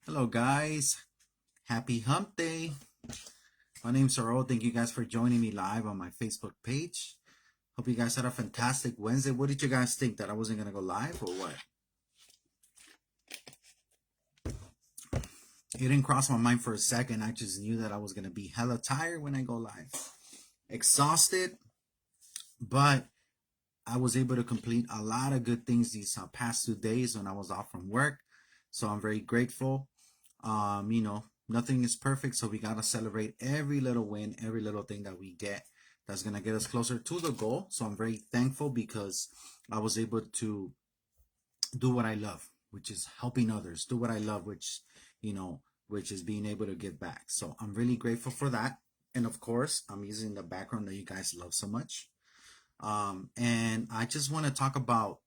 Hello, guys. Happy Hump Day. My name's Earl. Thank you guys for joining me live on my Facebook page. Hope you guys had a fantastic Wednesday. What did you guys think? That I wasn't going to go live or what? It didn't cross my mind for a second. I just knew that I was going to be hella tired when I go live. Exhausted, but I was able to complete a lot of good things these past 2 days when I was off from work. So I'm very grateful. Nothing is perfect, so we gotta celebrate every little win, every little thing that we get that's gonna get us closer to the goal. So I'm very thankful because I was able to do what I love, which is helping others, do what I love, which is being able to give back. So I'm really grateful for that. And of course, I'm using the background that you guys love so much. And I just want to talk about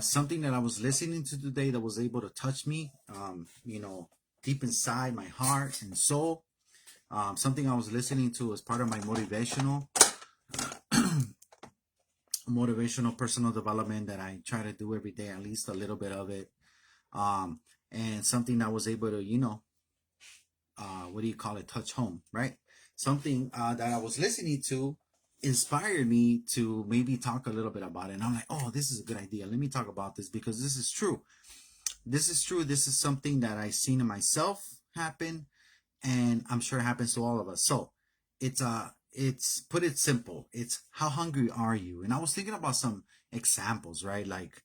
something that I was listening to today that was able to touch me, deep inside my heart and soul. Something I was listening to as part of my motivational personal development that I try to do every day, at least a little bit of it. And something that was able to, what do you call it, touch home, right? Something that I was listening to inspired me to maybe talk a little bit about it. And I'm like, oh, this is a good idea. Let me talk about this because this is true. This is true. This is something that I've seen in myself happen, and I'm sure it happens to all of us. So it's put it simple. It's how hungry are you? And I was thinking about some examples, right? Like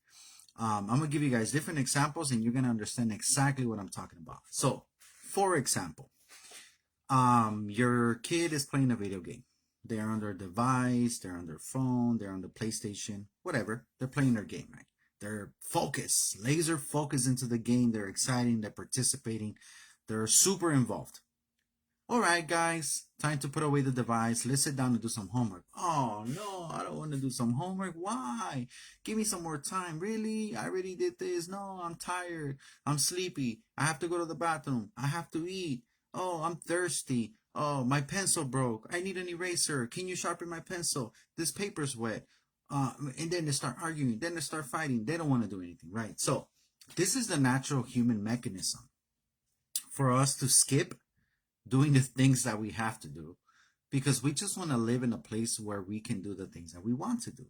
I'm gonna give you guys different examples, and you're gonna understand exactly what I'm talking about. So, for example, your kid is playing a video game. They're on their device, they're on their phone, they're on the PlayStation, whatever. They're playing their game, right? They're focused, laser focused into the game. They're exciting, they're participating, they're super involved. All right, guys, time to put away the device. Let's sit down and do some homework. Oh, no, I don't want to do some homework. Why? Give me some more time. Really? I already did this. No, I'm tired. I'm sleepy. I have to go to the bathroom. I have to eat. Oh, I'm thirsty. Oh, my pencil broke. I need an eraser. Can you sharpen my pencil? This paper's wet. And then they start arguing. Then they start fighting. They don't want to do anything, right? So, this is the natural human mechanism for us to skip doing the things that we have to do because we just want to live in a place where we can do the things that we want to do,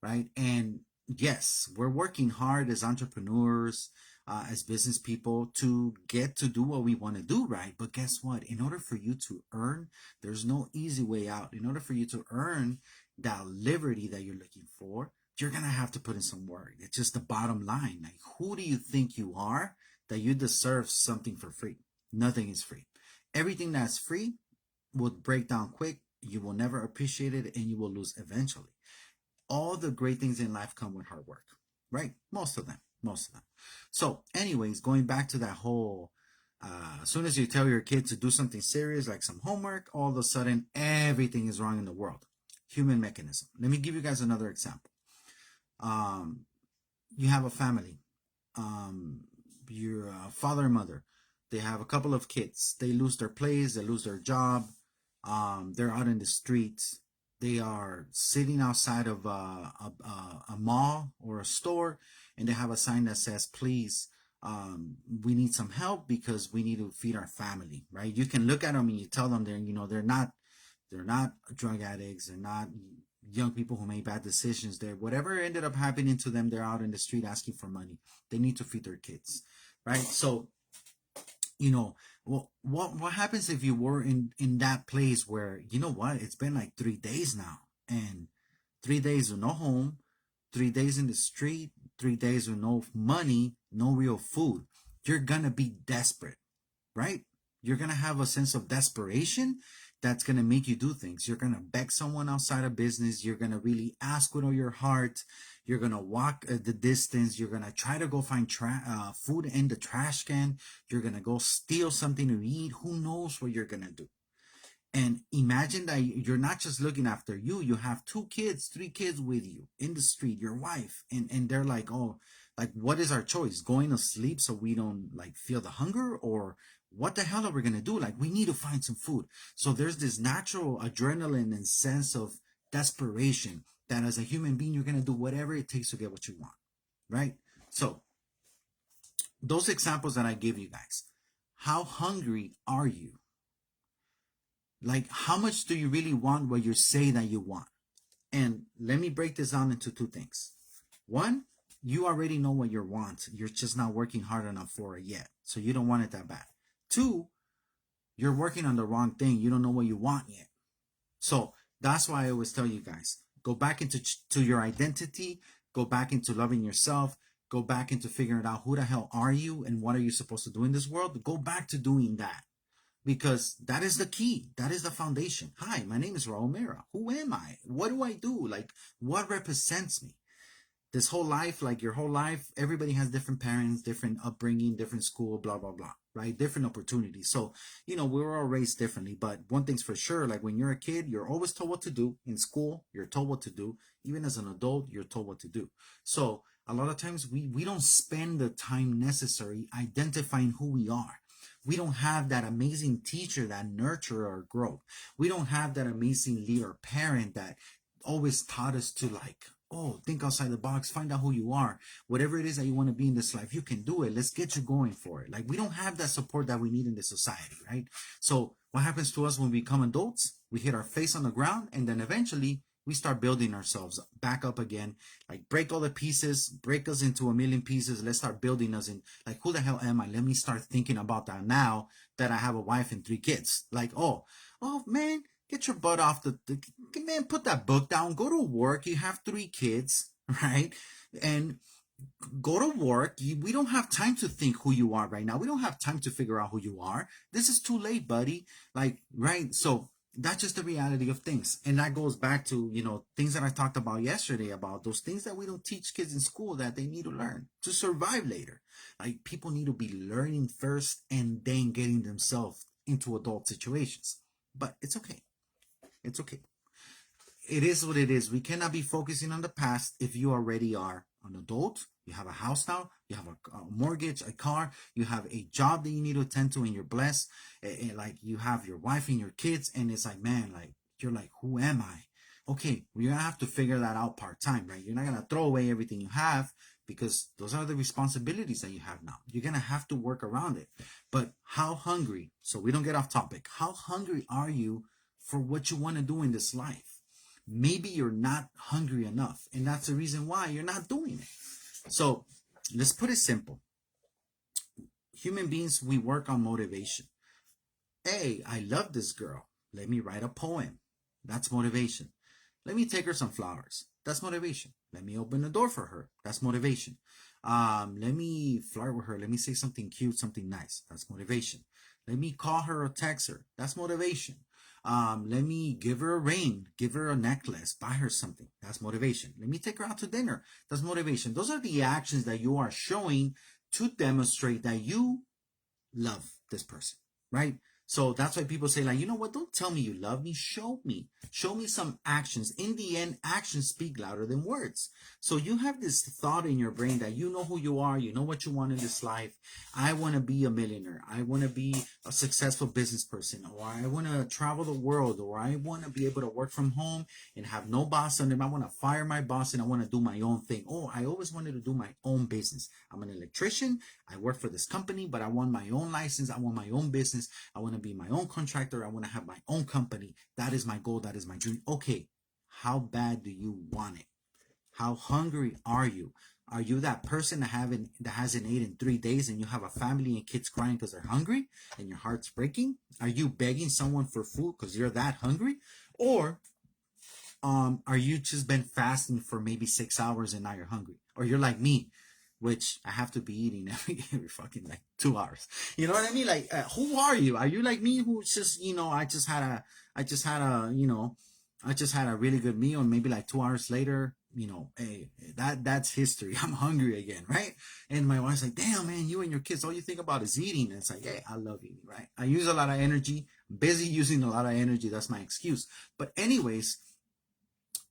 right? And yes, we're working hard as entrepreneurs, as business people to get to do what we want to do, right? But guess what? In order for you to earn, there's no easy way out. In order for you to earn that liberty that you're looking for, you're going to have to put in some work. It's just the bottom line. Like, who do you think you are that you deserve something for free? Nothing is free. Everything that's free will break down quick. You will never appreciate it and you will lose eventually. All the great things in life come with hard work, right? Most of them. So, anyways, going back to that whole, as soon as you tell your kid to do something serious like some homework, all of a sudden everything is wrong in the world. Human mechanism. Let me give you guys another example. You have a family. Your father and mother, they have a couple of kids. They lose their place, they lose their job. They're out in the streets. They are sitting outside of a mall or a store, and they have a sign that says, "Please, we need some help because we need to feed our family." Right? You can look at them and you tell them they're not drug addicts. They're not young people who made bad decisions. They're whatever ended up happening to them. They're out in the street asking for money. They need to feed their kids, right? So what happens if you were in that place where what, it's been like 3 days now, and 3 days with no home, 3 days in the street, 3 days with no money, no real food. You're gonna be desperate, right? You're gonna have a sense of desperation that's gonna make you do things. You're gonna beg someone outside of business. You're gonna really ask with all your heart. You're gonna walk the distance. You're gonna try to go find food in the trash can. You're gonna go steal something to eat. Who knows what you're gonna do? And imagine that you're not just looking after you. You have 2 kids, 3 kids with you in the street, your wife, and they're like, oh, like, what is our choice? Going to sleep so we don't like feel the hunger, or what the hell are we gonna do? Like, we need to find some food. So there's this natural adrenaline and sense of desperation that as a human being, you're gonna do whatever it takes to get what you want, right? So those examples that I give you guys, how hungry are you? Like, how much do you really want what you say that you want? And let me break this down into two things. One, you already know what you want. You're just not working hard enough for it yet. So you don't want it that bad. Two, you're working on the wrong thing. You don't know what you want yet. So that's why I always tell you guys, go back into to your identity, go back into loving yourself, go back into figuring out who the hell are you and what are you supposed to do in this world. Go back to doing that, because that is the key. That is the foundation. Hi, my name is Raul Mera. Who am I? What do I do? Like, what represents me? This whole life, like your whole life, everybody has different parents, different upbringing, different school, blah, blah, blah, right? Different opportunities. So, we were all raised differently. But one thing's for sure, like when you're a kid, you're always told what to do. In school, you're told what to do. Even as an adult, you're told what to do. So a lot of times we don't spend the time necessary identifying who we are. We don't have that amazing teacher that nurture our growth. We don't have that amazing leader parent that always taught us to, like, oh, think outside the box, find out who you are. Whatever it is that you want to be in this life, you can do it. Let's get you going for it. Like, we don't have that support that we need in this society, right? So what happens to us when we become adults? We hit our face on the ground, and then eventually we start building ourselves back up again. Like, break all the pieces, break us into a million pieces. Let's start building us in. Like, who the hell am I? Let me start thinking about that now that I have a wife and 3 kids. Like, oh man, get your butt off man, put that book down, go to work. You have 3 kids, right? And go to work. We don't have time to think who you are right now. We don't have time to figure out who you are. This is too late, buddy. Like, right? So that's just the reality of things. And that goes back to, things that I talked about yesterday, about those things that we don't teach kids in school that they need to learn to survive later. Like, people need to be learning first and then getting themselves into adult situations. But it's okay. It's okay. It is what it is. We cannot be focusing on the past if you already are an adult. You have a house now, you have a mortgage, a car, you have a job that you need to attend to, and you're blessed. And like, you have your wife and your kids, and it's like, man, like, you're like, who am I? Okay, you're gonna have to figure that out part-time, right? You're not gonna throw away everything you have, because those are the responsibilities that you have now. You're gonna have to work around it. But how hungry, so we don't get off topic, how hungry are you for what you want to do in this life? Maybe you're not hungry enough, and that's the reason why you're not doing it. So let's put it simple. Human beings, we work on motivation. Hey, I love this girl. Let me write a poem. That's motivation. Let me take her some flowers. That's motivation. Let me open the door for her. That's motivation. Let me flirt with her. Let me say something cute, something nice. That's motivation. Let me call her or text her. That's motivation. Let me give her a ring, give her a necklace, buy her something. That's motivation. Let me take her out to dinner. That's motivation. Those are the actions that you are showing to demonstrate that you love this person, right? So that's why people say, like, you know what? Don't tell me you love me. Show me. Show me some actions. In the end, actions speak louder than words. So you have this thought in your brain that you know who you are. You know what you want in this life. I want to be a millionaire. I want to be a successful business person. Or I want to travel the world. Or I want to be able to work from home and have no boss under me. I want to fire my boss and I want to do my own thing. Oh, I always wanted to do my own business. I'm an electrician. I work for this company, but I want my own license. I want my own business. I want to be my own contractor. I want to have my own company. That is my goal. That is my dream. Okay, how bad do you want it? How hungry are you? Are you that person that hasn't eaten in 3 days, and you have a family and kids crying because they're hungry and your heart's breaking? Are you begging someone for food because you're that hungry? Or are you just been fasting for maybe 6 hours and now you're hungry? Or you're like me, which I have to be eating every fucking like 2 hours. You know what I mean? Like, who are you? Are you like me, who's just, I just had a really good meal, and maybe like 2 hours later, hey, that's history. I'm hungry again, right? And my wife's like, damn, man, you and your kids, all you think about is eating. And it's like, hey, I love eating, right? I use a lot of energy, busy using a lot of energy. That's my excuse. But anyways,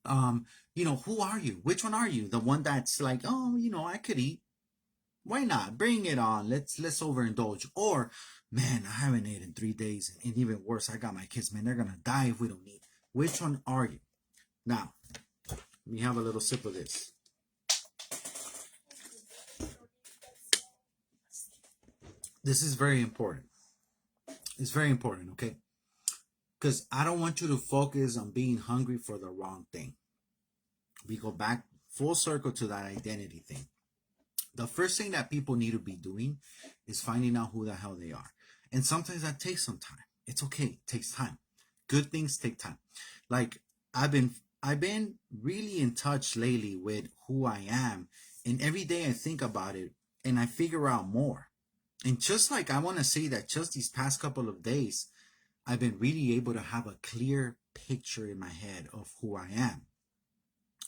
who are you? Which one are you? The one that's like, oh, I could eat. Why not? Bring it on. Let's overindulge. Or, man, I haven't eaten in 3 days, and even worse, I got my kids, man. They're gonna die if we don't eat. Which one are you? Now, let me have a little sip of this. This is very important. It's very important, okay? Because I don't want you to focus on being hungry for the wrong thing. We go back full circle to that identity thing. The first thing that people need to be doing is finding out who the hell they are. And sometimes that takes some time. It's okay. It takes time. Good things take time. Like I've been I've been really in touch lately with who I am, and every day I think about it and I figure out more. And just like I want to say that just these past couple of days, I've been really able to have a clear picture in my head of who I am,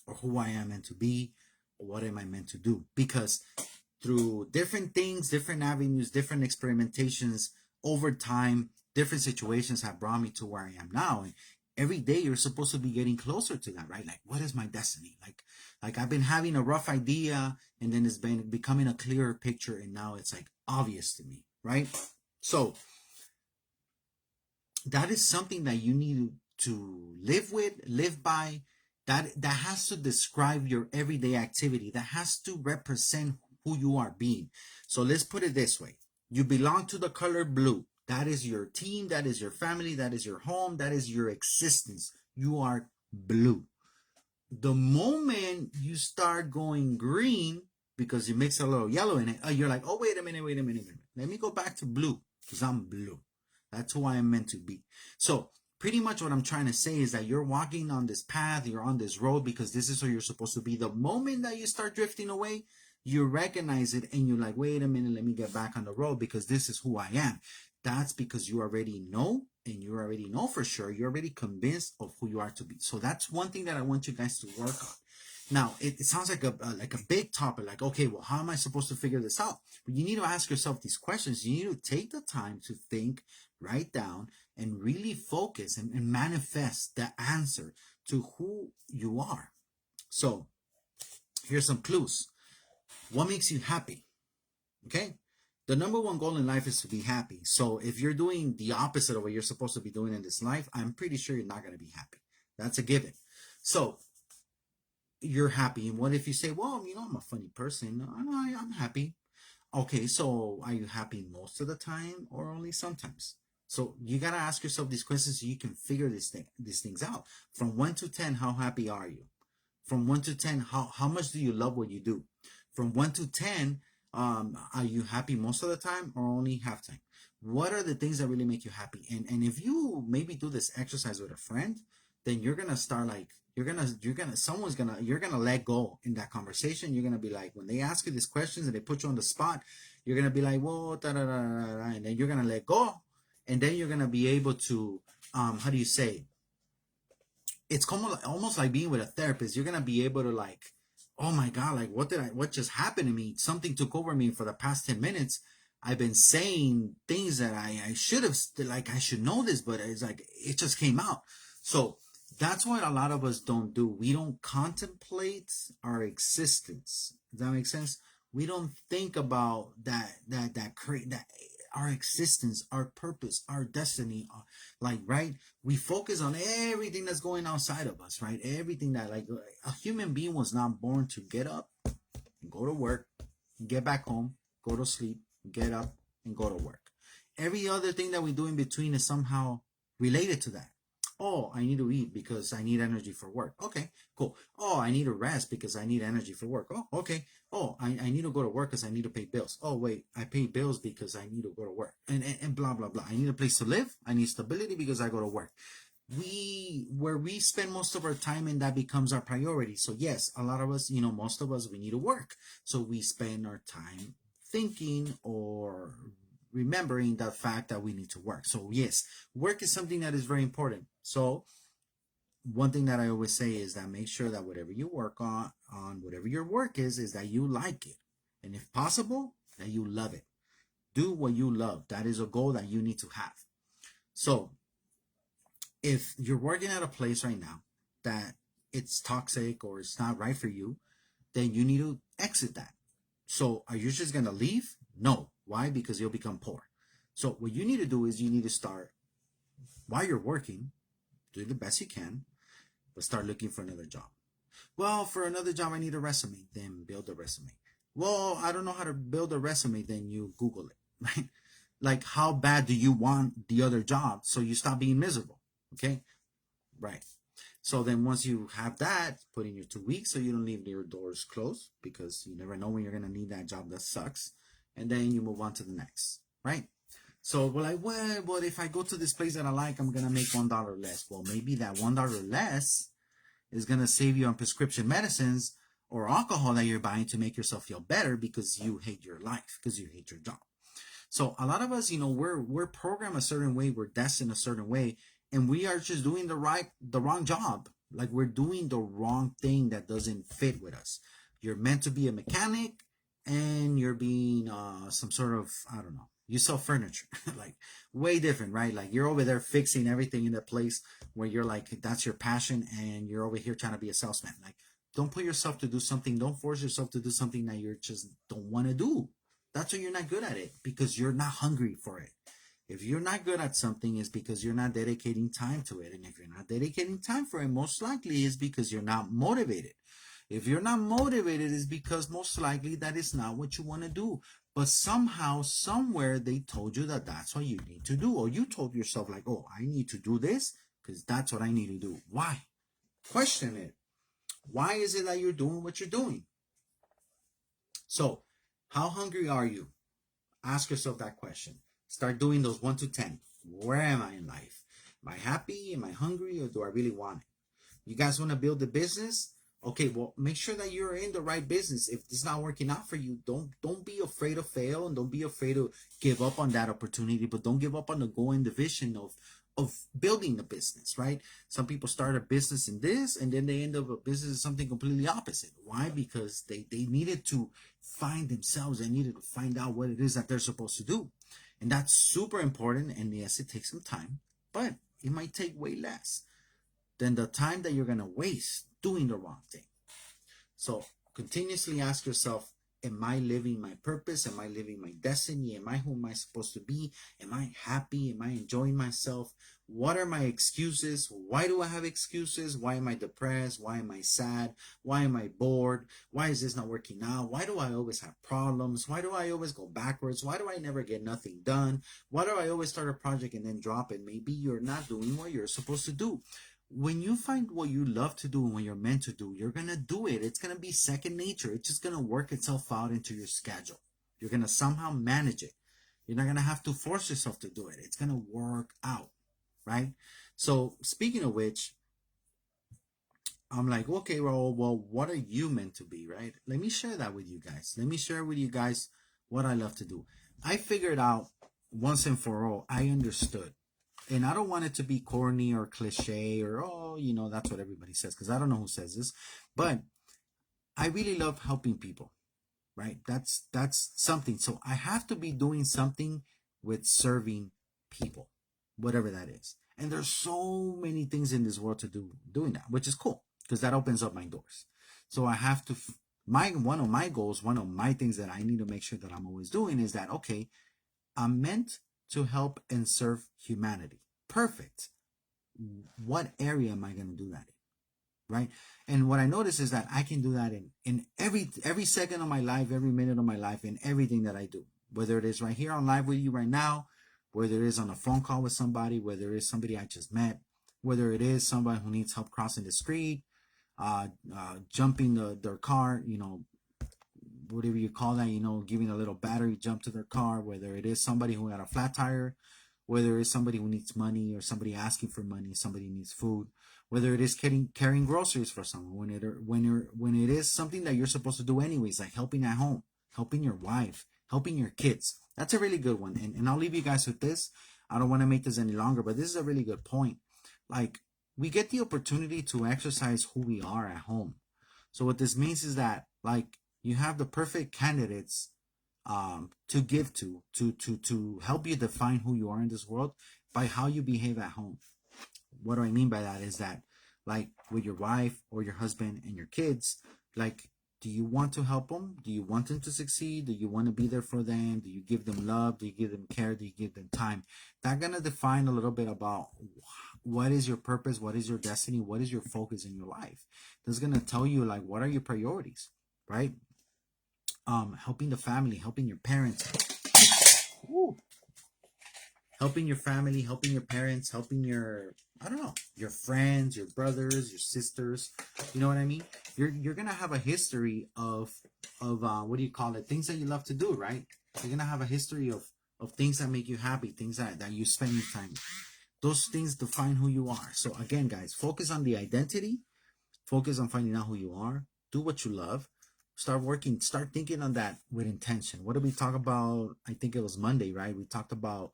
or who I am meant to be, or what am I meant to do. Because through different things, different avenues, different experimentations over time, different situations have brought me to where I am now. And every day you're supposed to be getting closer to that, right? Like, what is my destiny? Like I've been having a rough idea, and then it's been becoming a clearer picture, and now it's like obvious to me, right? So that is something that you need to live with, live by. That has to describe your everyday activity. That has to represent who you are being. So let's put it this way: you belong to the color blue. That is your team. That is your family. That is your home. That is your existence. You are blue. The moment you start going green because you mix a little yellow in it, you're like, oh, wait a minute, wait a minute, wait a minute. Let me go back to blue because I'm blue. That's who I am meant to be. So pretty much what I'm trying to say is that you're walking on this path, you're on this road because this is who you're supposed to be. The moment that you start drifting away, you recognize it and you're like, wait a minute, let me get back on the road because this is who I am. That's because you already know, and you already know for sure. You're already convinced of who you are to be. So that's one thing that I want you guys to work on. Now, it sounds like a big topic, like, okay, well, how am I supposed to figure this out? But you need to ask yourself these questions. You need to take the time to think, write down, and really focus and manifest the answer to who you are. So here's some clues. What makes you happy? Okay. The number one goal in life is to be happy. So if you're doing the opposite of what you're supposed to be doing in this life, I'm pretty sure you're not going to be happy. That's a given. So you're happy. And what if you say, well, I'm a funny person. I'm happy. Okay, so are you happy most of the time or only sometimes? So you got to ask yourself these questions so you can figure these things out. From 1 to 10, how happy are you? From 1 to 10, how much do you love what you do? From 1 to 10, are you happy most of the time or only half time? What are the things that really make you happy? And if you maybe do this exercise with a friend, then you're gonna start like you're gonna let go in that conversation. You're gonna be like, when they ask you these questions and they put you on the spot, you're gonna be like, whoa, da, da, da, da, da, and then you're gonna let go, and then you're gonna be able to how do you say, it's almost like being with a therapist. You're gonna be able to like, oh my god, like what just happened to me? Something took over me for the past 10 minutes. I've been saying things that I should have, like I should know this, but it's like it just came out. So that's what a lot of us don't do. We don't contemplate our existence. Does that make sense? We don't think about that our existence, our purpose, our destiny, like, right? We focus on everything that's going outside of us, right? Everything that, like, a human being was not born to get up and go to work, get back home, go to sleep, get up and go to work. Every other thing that we do in between is somehow related to that. Oh, I need to eat because I need energy for work. Okay, cool. Oh, I need to rest because I need energy for work. Oh, okay. Oh, I need to go to work because I need to pay bills. Oh, wait, I pay bills because I need to go to work. And blah, blah, blah. I need a place to live. I need stability because I go to work. Where we spend most of our time, and that becomes our priority. So yes, a lot of us, most of us, we need to work. So we spend our time thinking or remembering the fact that we need to work. So yes, work is something that is very important. So one thing that I always say is that make sure that whatever you work on whatever your work is that you like it. And if possible, that you love it. Do what you love. That is a goal that you need to have. So if you're working at a place right now that it's toxic or it's not right for you, then you need to exit that. So are you just going to leave? No. Why? Because you'll become poor. So what you need to do is you need to start, while you're working, do the best you can, but start looking for another job. Well, for another job, I need a resume. Then build a resume. Well, I don't know how to build a resume. Then you Google it, right? Like, how bad do you want the other job so you stop being miserable? Okay, right. So then once you have that, put in your 2 weeks so you don't leave your doors closed, because you never know when you're going to need that job that sucks. And then you move on to the next, right? So we're like, well, but if I go to this place that I like, I'm going to make $1 less. Well, maybe that $1 less is going to save you on prescription medicines or alcohol that you're buying to make yourself feel better because you hate your life, because you hate your job. So a lot of us, we're programmed a certain way, we're destined a certain way, and we are just doing the wrong job. Like, we're doing the wrong thing that doesn't fit with us. You're meant to be a mechanic, and you're being some sort of, I don't know. You sell furniture, like, way different, right? Like, you're over there fixing everything in the place where you're like, that's your passion, and you're over here trying to be a salesman. Like, don't put yourself to do something. Don't force yourself to do something that you just don't want to do. That's why you're not good at it, because you're not hungry for it. If you're not good at something, it's because you're not dedicating time to it. And if you're not dedicating time for it, most likely is because you're not motivated. If you're not motivated, it's because most likely that is not what you want to do. But somehow, somewhere, they told you that that's what you need to do. Or you told yourself, like, oh, I need to do this because that's what I need to do. Why? Question it. Why is it that you're doing what you're doing? So, how hungry are you? Ask yourself that question. Start doing those 1 to 10. Where am I in life? Am I happy? Am I hungry? Or do I really want it? You guys want to build a business? Okay, well, make sure that you're in the right business. If it's not working out for you, don't be afraid to fail, and don't be afraid to give up on that opportunity. But don't give up on the goal and the vision of building a business, right? Some people start a business in this, and then they end up a business in something completely opposite. Why? Because they needed to find themselves. They needed to find out what it is that they're supposed to do. And that's super important. And yes, it takes some time, but it might take way less than the time that you're going to waste doing the wrong thing. So continuously ask yourself, am I living my purpose? Am I living my destiny? Am I who am I supposed to be? Am I happy? Am I enjoying myself? What are my excuses? Why do I have excuses? Why am I depressed? Why am I sad? Why am I bored? Why is this not working out? Why do I always have problems? Why do I always go backwards? Why do I never get nothing done? Why do I always start a project and then drop it? Maybe you're not doing what you're supposed to do. When you find what you love to do and what you're meant to do, you're going to do it. It's going to be second nature. It's just going to work itself out into your schedule. You're going to somehow manage it. You're not going to have to force yourself to do it. It's going to work out, right? So, speaking of which, I'm like, okay, well, what are you meant to be, right? Let me share that with you guys. Let me share with you guys what I love to do. I figured out once and for all, I understood. And I don't want it to be corny or cliche or, oh, that's what everybody says, because I don't know who says this. But I really love helping people, right? That's something. So I have to be doing something with serving people, whatever that is. And there's so many things in this world to do doing that, which is cool, because that opens up my doors. So I have to one of my goals, one of my things that I need to make sure that I'm always doing is that, okay, I'm meant to help and serve humanity. Perfect. What area am I going to do that in? Right? And what I notice is that I can do that in every second of my life, every minute of my life, in everything that I do. Whether it is right here on live with you right now, whether it is on a phone call with somebody, whether it is somebody I just met, whether it is somebody who needs help crossing the street, jumping their car, whatever you call that, giving a little battery jump to their car, whether it is somebody who had a flat tire, whether it's somebody who needs money or somebody asking for money, somebody needs food, whether it is carrying groceries for someone, when it is something that you're supposed to do anyways, like helping at home, helping your wife, helping your kids. That's a really good one. And I'll leave you guys with this. I don't want to make this any longer, but this is a really good point. Like, we get the opportunity to exercise who we are at home. So what this means is that, like, you have the perfect candidates to give to help you define who you are in this world by how you behave at home. What do I mean by that is that, like, with your wife or your husband and your kids, like, do you want to help them? Do you want them to succeed? Do you want to be there for them? Do you give them love? Do you give them care? Do you give them time? That's going to define a little bit about what is your purpose, what is your destiny, what is your focus in your life. That's going to tell you, like, what are your priorities, right? Helping the family, helping your parents. Ooh. helping your family, helping your parents, helping your, I don't know, your friends, your brothers, your sisters. You know what I mean? You're gonna have a history of what do you call it? Things that you love to do, right? You're gonna have a history of things that make you happy, things that you spend your time. Those things define who you are. So again, guys, focus on the identity. Focus on finding out who you are. Do what you love. Start working. Start thinking on that with intention. What did we talk about? I think it was Monday, right? We talked about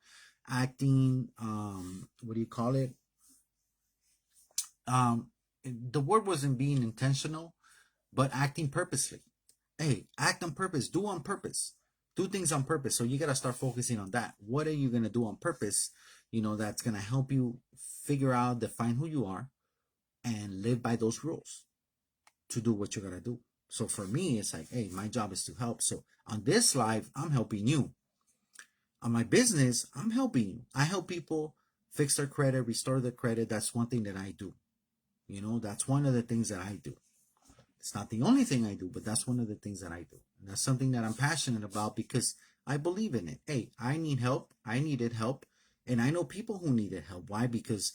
acting. What do you call it? Um, the word wasn't being intentional, but acting purposely. Hey, act on purpose. Do on purpose. Do things on purpose. So you gotta start focusing on that. What are you gonna do on purpose? That's gonna help you figure out, define who you are, and live by those rules to do what you gotta do. So for me, it's like, hey, my job is to help. So on this live, I'm helping you. On my business, I'm helping you. I help people fix their credit, restore their credit. That's one thing that I do. That's one of the things that I do. It's not the only thing I do, but that's one of the things that I do. And that's something that I'm passionate about because I believe in it. Hey, I need help. I needed help. And I know people who needed help. Why? Because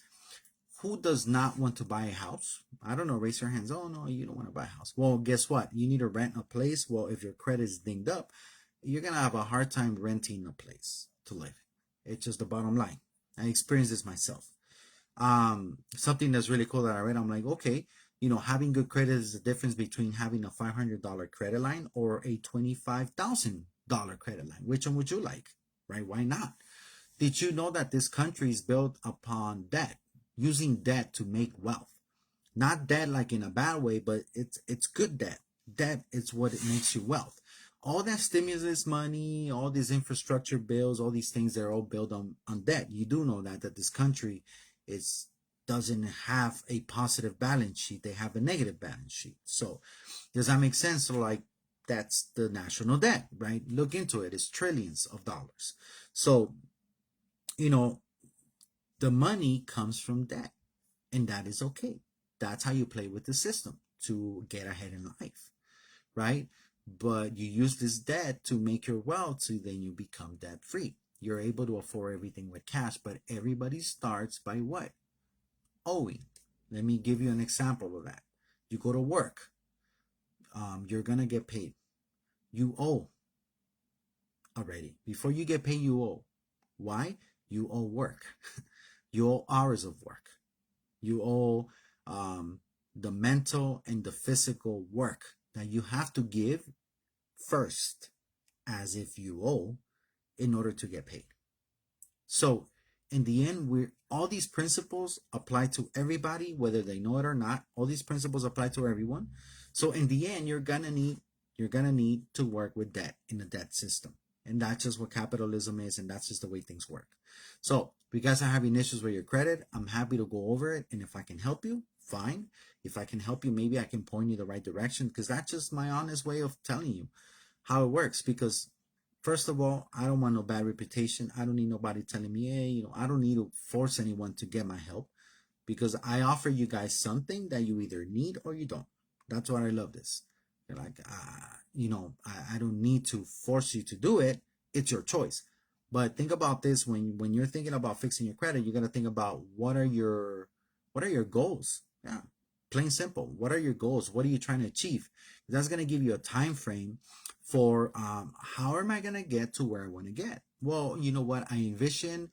who does not want to buy a house? I don't know. Raise your hands. Oh, no, you don't want to buy a house. Well, guess what? You need to rent a place. Well, if your credit is dinged up, you're going to have a hard time renting a place to live. It's just the bottom line. I experienced this myself. Something that's really cool that I read, I'm like, okay, having good credit is the difference between having a $500 credit line or a $25,000 credit line. Which one would you like? Right? Why not? Did you know that this country is built upon debt, using debt to make wealth? Not debt like in a bad way, but it's good debt. Debt is what it makes you wealth. All that stimulus money, all these infrastructure bills, all these things, they're all built on debt. You do know that this country is doesn't have a positive balance sheet. They have a negative balance sheet. So does that make sense? So like that's the national debt, right? Look into it. It's trillions of dollars. So, you know, the money comes from debt, and that is okay. That's how you play with the system to get ahead in life, right? But you use this debt to make your wealth, so then you become debt free. You're able to afford everything with cash, but everybody starts by what? Owing. Let me give you an example of that. You go to work, you're gonna get paid. You owe already. Before you get paid, you owe. Why? You owe work. You owe hours of work. You owe the mental and the physical work that you have to give first, as if you owe, in order to get paid. So in the end, we're all these principles apply to everybody, whether they know it or not. All these principles apply to everyone. So in the end, you're gonna need to work with debt in a debt system. And that's just what capitalism is, and that's just the way things work. So if you guys are having issues with your credit, I'm happy to go over it. And if I can help you, fine. If I can help you, maybe I can point you the right direction, because that's just my honest way of telling you how it works. Because first of all, I don't want no bad reputation. I don't need nobody telling me, hey, I don't need to force anyone to get my help, because I offer you guys something that you either need or you don't. That's why I love this. You're like, I don't need to force you to do it. It's your choice. But think about this: when you're thinking about fixing your credit, you're gonna think about what are your goals. Yeah, plain simple. What are your goals? What are you trying to achieve? That's gonna give you a time frame for how am I gonna get to where I want to get. Well, you know what? I envision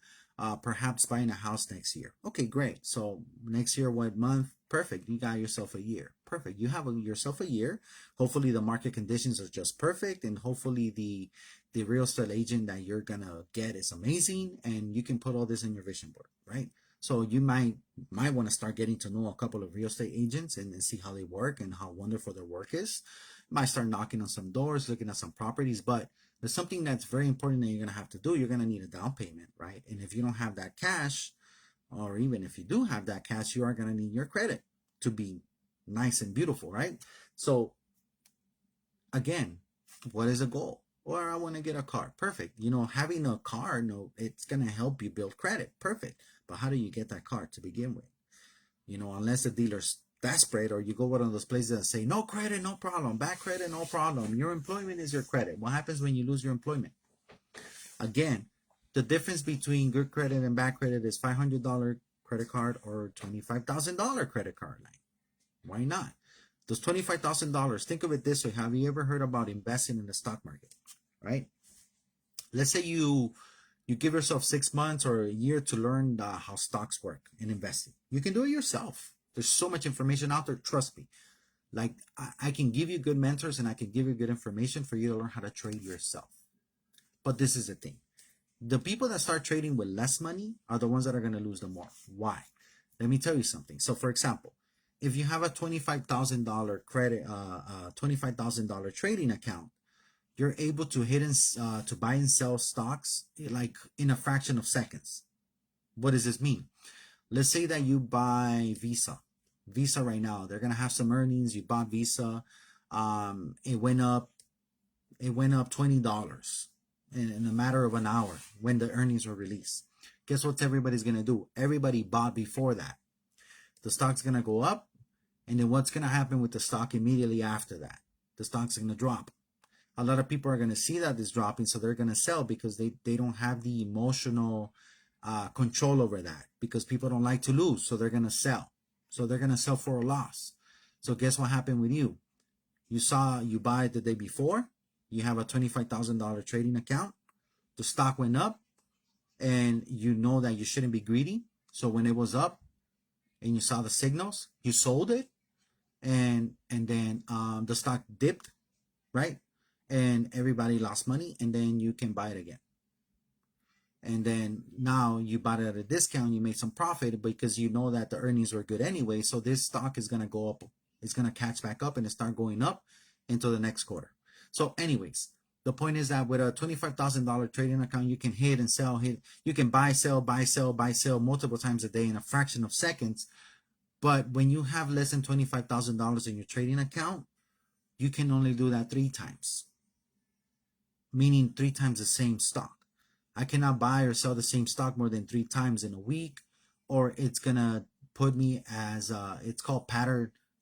perhaps buying a house next year. Okay, great. So next year, what month? Perfect. You got yourself a year. Perfect. You have yourself a year. Hopefully the market conditions are just perfect, and hopefully the real estate agent that you're gonna get is amazing, and you can put all this in your vision board, right? So you might want to start getting to know a couple of real estate agents and see how they work and how wonderful their work is. You might start knocking on some doors, looking at some properties, but there's something that's very important that you're gonna have to do. You're gonna need a down payment, right? And if you don't have that cash, or even if you do have that cash, you are going to need your credit to be nice and beautiful, right? So again, what is a goal? Or I want to get a car. Perfect. Having a car, no, it's going to help you build credit. Perfect. But how do you get that car to begin with? Unless the dealer's desperate, or you go one of those places that say, no credit, no problem. Bad credit, no problem. Your employment is your credit. What happens when you lose your employment? Again, The difference between good credit and bad credit is $500 credit card or $25,000 credit card. Like, why not? Those $25,000, think of it this way. Have you ever heard about investing in the stock market? Right? Let's say you give yourself 6 months or a year to learn how stocks work and investing. You can do it yourself. There's so much information out there. Trust me. Like I can give you good mentors and I can give you good information for you to learn how to trade yourself. But this is the thing. The people that start trading with less money are the ones that are going to lose the more. Why? Let me tell you something. So for example, if you have a $25,000 credit, $25,000 trading account, you're able to hit and to buy and sell stocks like in a fraction of seconds. What does this mean? Let's say that you buy Visa. Visa right now, they're gonna have some earnings. You bought Visa. It went up. It went up $20 in a matter of an hour when the earnings were released. Guess what everybody's gonna do? Everybody bought before that. The stock's gonna go up, and then what's gonna happen with the stock immediately after that? The stock's gonna drop. A lot of people are going to see that it's dropping, so they're going to sell because they don't have the emotional control over that, because people don't like to lose, so they're going to sell. So they're going to sell for a loss. So guess what happened with you? You buy it the day before, you have a $25,000 trading account, the stock went up, and you know that you shouldn't be greedy. So when it was up and you saw the signals, you sold it, and then the stock dipped, right? And everybody lost money, and then you can buy it again. And then now you bought it at a discount, you made some profit because you know that the earnings were good anyway. So this stock is going to go up, it's going to catch back up and start going up into the next quarter. So anyways, the point is that with a $25,000 trading account, you can hit and sell, you can buy, sell, buy, sell, buy, sell multiple times a day in a fraction of seconds. But when you have less than $25,000 in your trading account, you can only do that 3 times. Meaning 3 times the same stock. I cannot buy or sell the same stock more than 3 times in a week, or it's gonna put me as it's called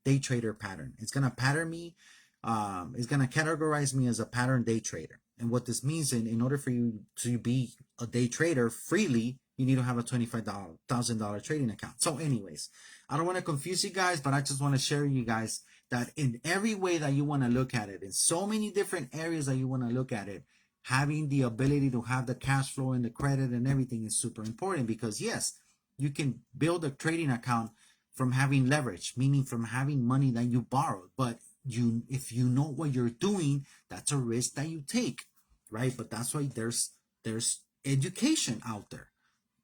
day trader pattern. It's gonna pattern me. It's gonna categorize me as a pattern day trader. And what this means, in order for you to be a day trader freely, you need to have a $25,000 trading account. So anyways, I don't want to confuse you guys, but I just want to share you guys that in every way that you want to look at it, in so many different areas that you want to look at it, having the ability to have the cash flow and the credit and everything is super important, because yes, you can build a trading account from having leverage, meaning from having money that you borrowed. But if you know what you're doing, that's a risk that you take, right? But that's why there's education out there.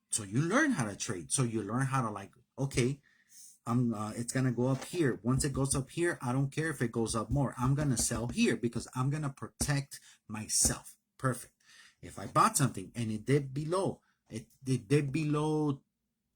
So you learn how to trade. So you learn how to, like, okay, it's gonna go up here. Once it goes up here, I don't care if it goes up more. I'm gonna sell here because I'm gonna protect myself. Perfect. If I bought something and it did below, it did below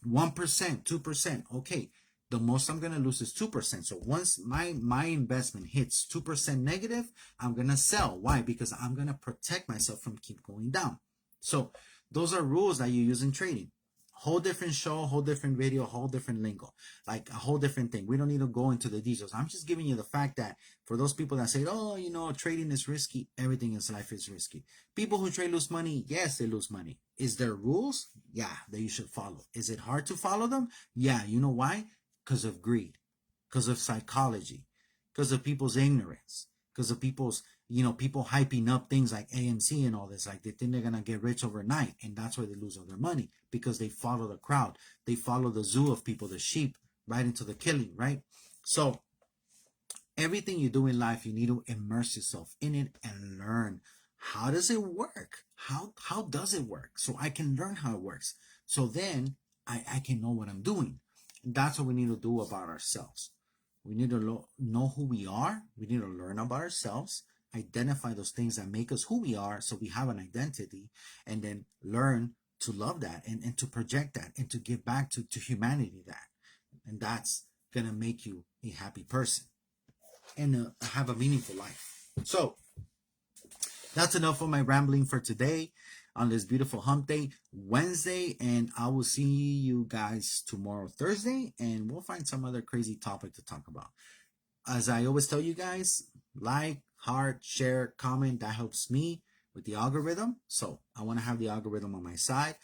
1%, 2%. Okay, the most I'm gonna lose is 2%. So once my investment hits 2% negative, I'm gonna sell. Why? Because I'm gonna protect myself from keep going down. So those are rules that you use in trading. Whole different show, whole different video, whole different lingo, like a whole different thing. We don't need to go into the details. I'm just giving you the fact that for those people that say, oh, trading is risky, everything in life is risky. People who trade lose money. Yes, they lose money. Is there rules? Yeah, that you should follow. Is it hard to follow them? Yeah. You know why? Because of greed, because of psychology, because of people's ignorance, because of people hyping up things like AMC and all this. Like, they think they're going to get rich overnight, and that's why they lose all their money, because they follow the crowd. They follow the zoo of people, the sheep, right into the killing, right? So everything you do in life, you need to immerse yourself in it and learn. How does it work? How does it work? So I can learn how it works. So then I can know what I'm doing. And that's what we need to do about ourselves. We need to know who we are. We need to learn about ourselves, identify those things that make us who we are, so we have an identity, and then learn to love that and to project that and to give back to humanity that. And that's going to make you a happy person and have a meaningful life. So that's enough of my rambling for today on this beautiful hump day Wednesday, and I will see you guys tomorrow, Thursday, and we'll find some other crazy topic to talk about. As I always tell you guys, like, heart, share, comment. That helps me with the algorithm. So I want to have the algorithm on my side.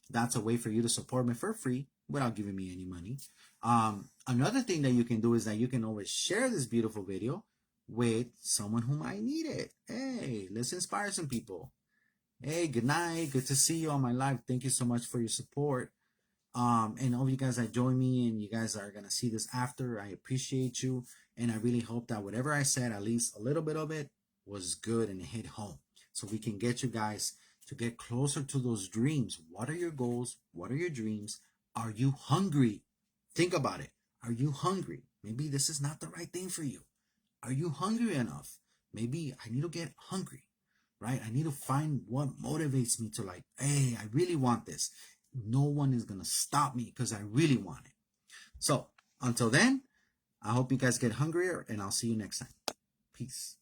That's a way for you to support me for free without giving me any money. Another thing that you can do is that you can always share this beautiful video with someone who might need it. Hey, let's inspire some people. Hey, good night. Good to see you on my live. Thank you so much for your support. And all of you guys that join me and you guys are gonna see this after, I appreciate you, and I really hope that whatever I said, at least a little bit of it, was good and it hit home, so we can get you guys to get closer to those dreams. What are your goals? What are your dreams? Are you hungry? Think about it. Are you hungry? Maybe this is not the right thing for you. Are you hungry enough? Maybe I need to get hungry, right? I need to find what motivates me to, like, hey, I really want this. No one is going to stop me because I really want it. So until then, I hope you guys get hungrier, and I'll see you next time. Peace.